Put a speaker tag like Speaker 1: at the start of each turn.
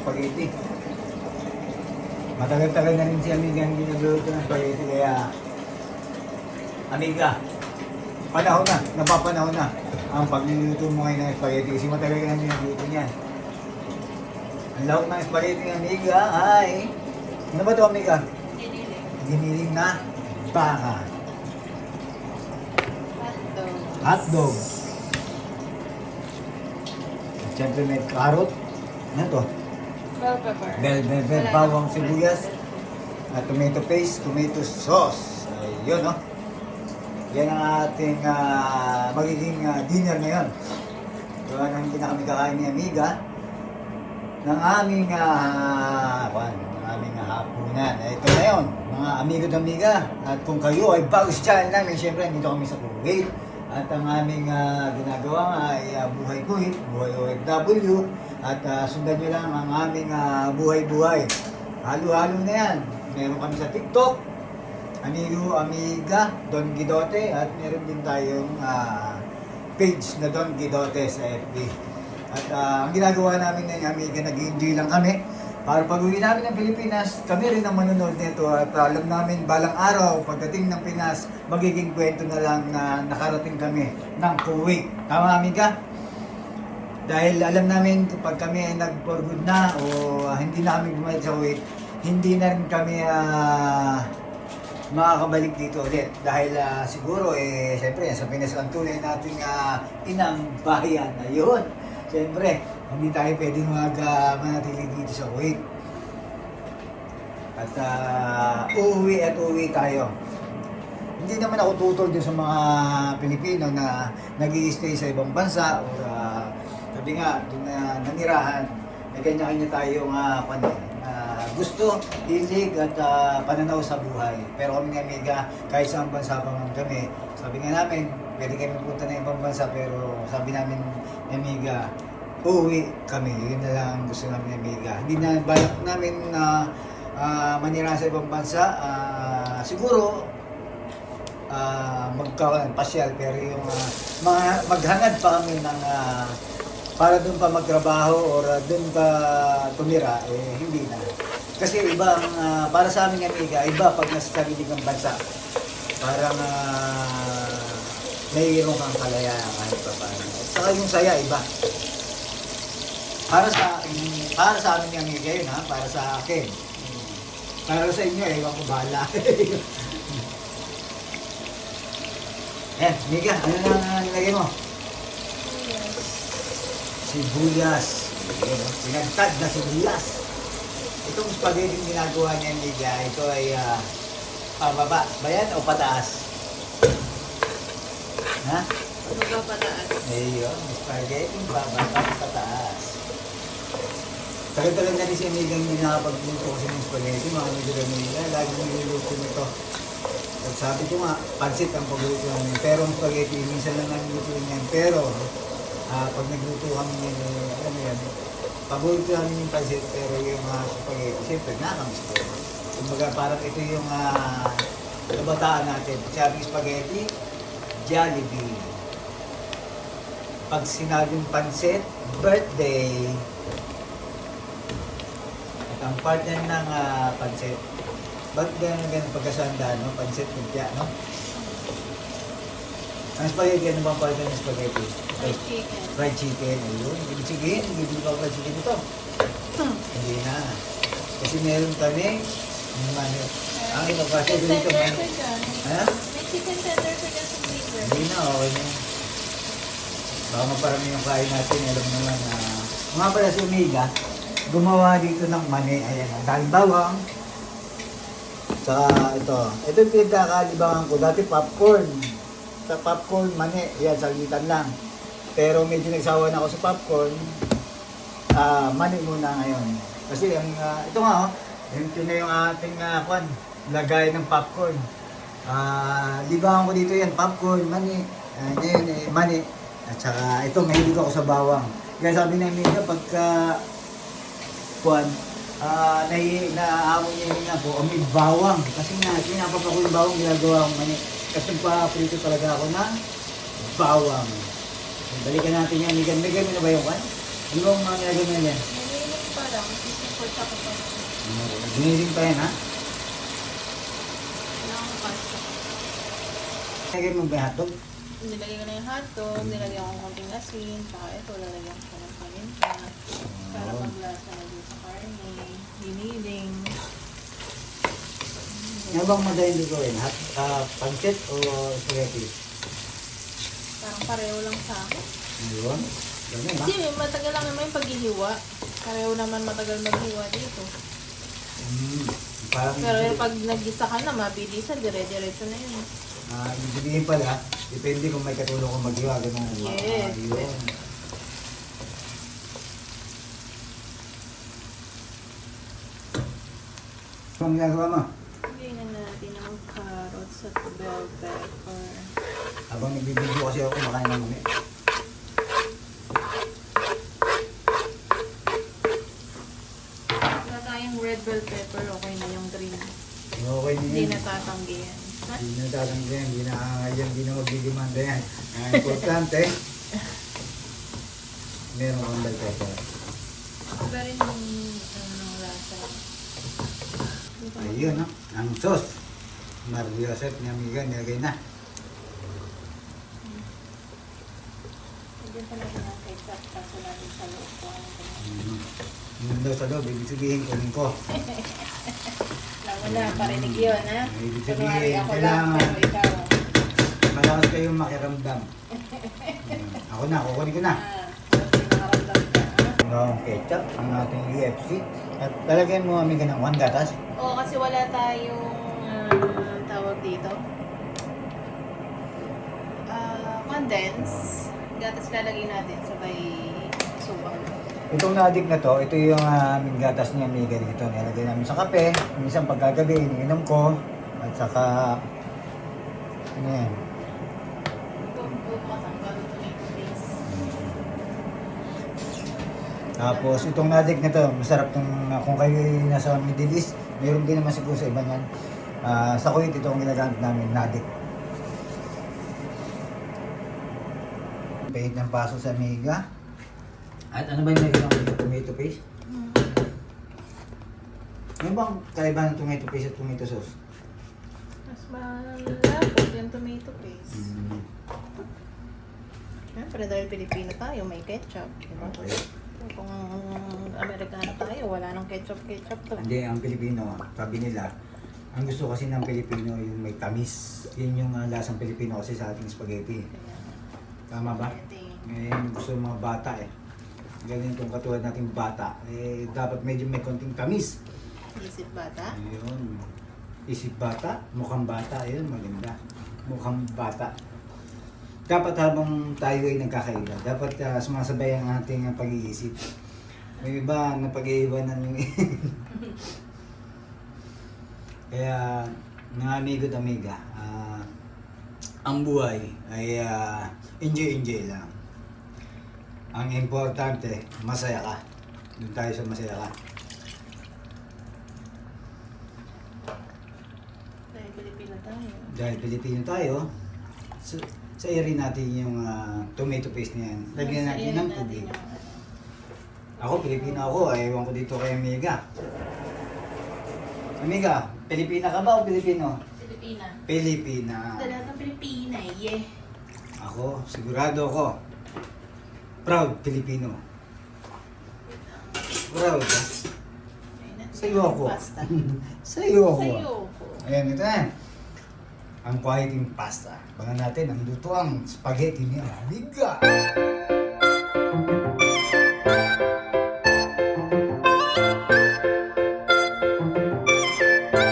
Speaker 1: spaghetti. Matagal-tagal na rin si Amiga hindi nagluto ng spaghetti, kaya Amiga, panahon na, napapanahon na ang pagluluto mo ngayon ng spaghetti kasi matagal ka na hindi nagluto niyan. Ang lawak ng spaghetti ng Amiga ay, ano ba ito Amiga? Giniling na baka. Hotdog. At syempre may carrot. Ano to?
Speaker 2: Bell pepper.
Speaker 1: Bell pepper, bawang sibuyas. At tomato paste, tomato sauce. Ayun, no? Yan ang ating magiging dinner ngayon. So, ano hindi na kami kakain ni Amiga ng aming hapunan. Ito na yun, mga amigo at amiga. At kung kayo ay bago sa channel namin, syempre nandito kami sa Kuwait. At ang aming ginagawa nga ay buhay Kuwait, buhay OFW. At sundan nyo lang ang aming buhay-buhay. Halo-halo na yan. Meron kami sa TikTok, Amigo Amiga, Don Guidote. At meron din tayong page na Don Guidote sa FB. At ang ginagawa namin ng Amiga, nag-enjoy lang kami. Para pag-uwi namin ng Pilipinas, kami rin ang manonood nito at alam namin balang araw, pagdating ng Pinas, magiging kwento na lang na nakarating kami ng Kuwait. Tama Amiga? Dahil alam namin kapag kami ay nag-for good na o hindi na kami bumalik sa Kuwait, hindi na rin kami makakabalik dito ulit. Dahil siguro, siyempre, sa Pinas ang tunay nating inang bayan na yun. Siyempre, hindi tayo pwedeng manatili dito sa Kuwait. At uuwi tayo. Hindi naman ako tutol din sa mga Pilipino na nag-i-stay sa ibang bansa o sabi nga, doon na nanirahan. May kanya-kanya tayong gusto, hilig at pananaw sa buhay. Pero kami nga Amiga, kahit saan bansa pa man kami, sabi nga namin, pwede kami punta na ibang bansa pero sabi namin Amiga, uuwi kami. Yun na lang gusto namin Amiga. Hindi na balak namin na manira sa ibang bansa. Siguro, pasyal pero yung maghanad pa kami ng para doon pa magtrabaho or doon pa tumira, hindi na. Kasi iba ang, para sa aming Amiga, iba pag nasa sarili ng bansa. Parang mayroon kang kalayaan kahit pa paano. At saka yung saya, iba. Para sa amin yung Amiga yun, para sa akin. Para sa inyo, ewan ko bahala. Amiga, ano na nilagay mo? Sibuyas. Pinagtad na sibuyas. Itong spaghetti yung ginagawa niya Amiga, ito ay pababa ba yan o pataas? Ha?
Speaker 2: Pababa pataas.
Speaker 1: Ayun, spaghetti pababa pataas. Tagal-tagal na rin si Amiga yung nakapagluto kasi ng spaghetti, mga amigo Amiga, lagi niluluto nito. At sabi ko nga, pansit ang pagluto namin. Pero ang spaghetti, minsan lang namin luto niyan. Pero, pag nagluto kami yan, alam mo yan, paborito namin yung pansit, pero yung spaghetti, siyempre nakamiss ko. Kumbaga parang ito yung kabataan natin. Sabing spaghetti, Jollibee. Pag sinabing pansit, birthday. At ang partner ng pansit, ba't ganun pagkasanda, no? Pansit, lumpia, no? Ang spaghetti, ano bang partner ng spaghetti?
Speaker 2: Fried chicken.
Speaker 1: Fried chicken, ayun. Ibig sabihin, hindi ba fried chicken ito? Hindi na. Kasi meron kami, ang iba pa siya dito. Ha?
Speaker 2: May chicken tender ka dyan sa freezer.
Speaker 1: Hindi na, okay na. Baka maparami yung kain natin, alam naman na... Mga pala si Amiga, gumawa dito ng mani. Ayan, ang daming bawang. Saka ito. Ito yung pinagkakalibangan ko. Dati popcorn. Sa popcorn, mani. Ayan, sagitan lang. Pero medyo nagsawa na ako sa popcorn. Mani muna ngayon. Kasi ang ito nga ito na yung ating lagay ng popcorn. Libangan ko dito yan, popcorn, mani. Ngayon mani. At saka ito, mahilig ako sa bawang. Kaya sabi na Amiga, pagka naaamon niya nga po, may bawang. Kasi nga, sinapap ako yung bawang, ginagawa akong mani. Kasi nagpa-prito talaga ako ng bawang. Balikan natin yan, Amiga. May gano'n na ba yung kan? Di ba mga ginagawa na yan?
Speaker 2: pa lang. Support ako pa.
Speaker 1: Giniling pa yan, ha?
Speaker 2: Kailangan ko pasta.
Speaker 1: Lagay mo ba yung hotdog?
Speaker 2: Nilagay ko na yung hotdog, nilagyan ko ng konting asin, tsaka ito, lalagyan ko ng paminta. Para paglasa na dito sa karne. Giniling.
Speaker 1: Ano bang madaling lutuin? Pancit o spaghetti?
Speaker 2: Parang pareho lang sa akin.
Speaker 1: Ayun. Ganun, ha?
Speaker 2: Kasi matagal lang naman yung paghihiwa. Pareho naman matagal maghiwa dito.
Speaker 1: Parang
Speaker 2: Pero pag nag-isa ka na, mabilisan, dire-diretso na yun.
Speaker 1: ibig sabihin pala, depende kung may katulong kong mag-iwa. Ganun.
Speaker 2: Yes.
Speaker 1: Ayun. Anong ginagawa mo?
Speaker 2: Bigyan natin ang carrots at bell pepper.
Speaker 1: Habang nagbibideo kasi ako kumakain ng mami.
Speaker 2: Wala tayong red bell pepper, okay na yung green.
Speaker 1: Okay din
Speaker 2: Hindi
Speaker 1: yan.
Speaker 2: natatanggi yan. Ha?
Speaker 1: Hindi na tatanggihan, hindi na magdidimanda yan. Ang importante, meron kang bell pepper.
Speaker 2: Iba rin yung ng lasa.
Speaker 1: Ayun, no? Ang sauce. Mario Joseph ni Amiga, nilagay na.
Speaker 2: Diyan pa natin ang ketchup kaso natin sa loob ko.
Speaker 1: Yung daw sa loob, ibig sabihin, kunin ko.
Speaker 2: Alam mo na, parinig yun, ha?
Speaker 1: Ibig
Speaker 2: Kunwari
Speaker 1: sabihin,
Speaker 2: ako lang,
Speaker 1: kailangan
Speaker 2: pero ikaw.
Speaker 1: malakas kayong makiramdam. Ako na, kukunin ko na.
Speaker 2: Kasi nakaramdam ka, ha?
Speaker 1: Ang ketchup, ang ating UFC. At talagyan mo Amiga ng 1 gatas.
Speaker 2: Oo, kasi wala tayong tawag dito. Condense. Gatas lalagay natin sabay suka.
Speaker 1: Itong nadik na to, ito yung aming gatas ni Amiga dito. Nilagay namin sa kape. Minsan pagkagabi, iniinom ko. At saka, ano yan?
Speaker 2: Bukas ang balutunin ko, please.
Speaker 1: Tapos itong nadik na to, masarap tong kung kayo ay nasa Middle East, meron din naman siguro sa iba niyan. Sa Kuwait, ito ang ginagamit namin, nadik. Pahit ng baso sa Amiga. At ano ba yung nilagay ng tomato paste? Ano bang kaiba ng tomato paste at tomato sauce?
Speaker 2: Mas malapot yung tomato paste. Siyempre dahil Pilipino tayo, may ketchup. Diba?
Speaker 1: Okay.
Speaker 2: Kung Amerikano tayo, wala nang ketchup to.
Speaker 1: Hindi, ang Pilipino, sabi nila, ang gusto kasi ng Pilipino yung may tamis. Yun yung lasang Pilipino kasi sa ating spaghetti. Tama ba? Ngayon gusto ng mga bata eh. Ganyan itong katulad nating bata. Eh, dapat medyo may konting tamis.
Speaker 2: Isip bata?
Speaker 1: Ayun. Isip bata, mukhang bata. Ayun, maganda. Mukhang bata. Dapat habang tayo ay nagkakaiba, dapat sumasabay ang ating pag-iisip. May iba na pag-iiwanan yung Kaya, mga amigo at amiga, ang buhay ay enjoy lang. Ang importante, masaya ka. Doon tayo sa masaya ka.
Speaker 2: Dahil Pilipino tayo.
Speaker 1: Dahil Pilipino tayo, sa rin natin yung tomato paste na yan. Lagyan natin ng tubig. Ako, Pilipino ako. Ewan ko dito kay Amiga. Amiga, Pilipina ka ba o Pilipino?
Speaker 2: Pilipina.
Speaker 1: Pilipina.
Speaker 2: Sa lahat ng Pilipina, yeah.
Speaker 1: Ako, sigurado ako. Proud Pilipino. Proud. Ha? Sa'yo ako.
Speaker 2: Pasta.
Speaker 1: Sa'yo ako.
Speaker 2: Sa'yo ko.
Speaker 1: Ayan, ito na. Ang quality pasta. Bangan natin ang lutuang spaghetti ni Amiga.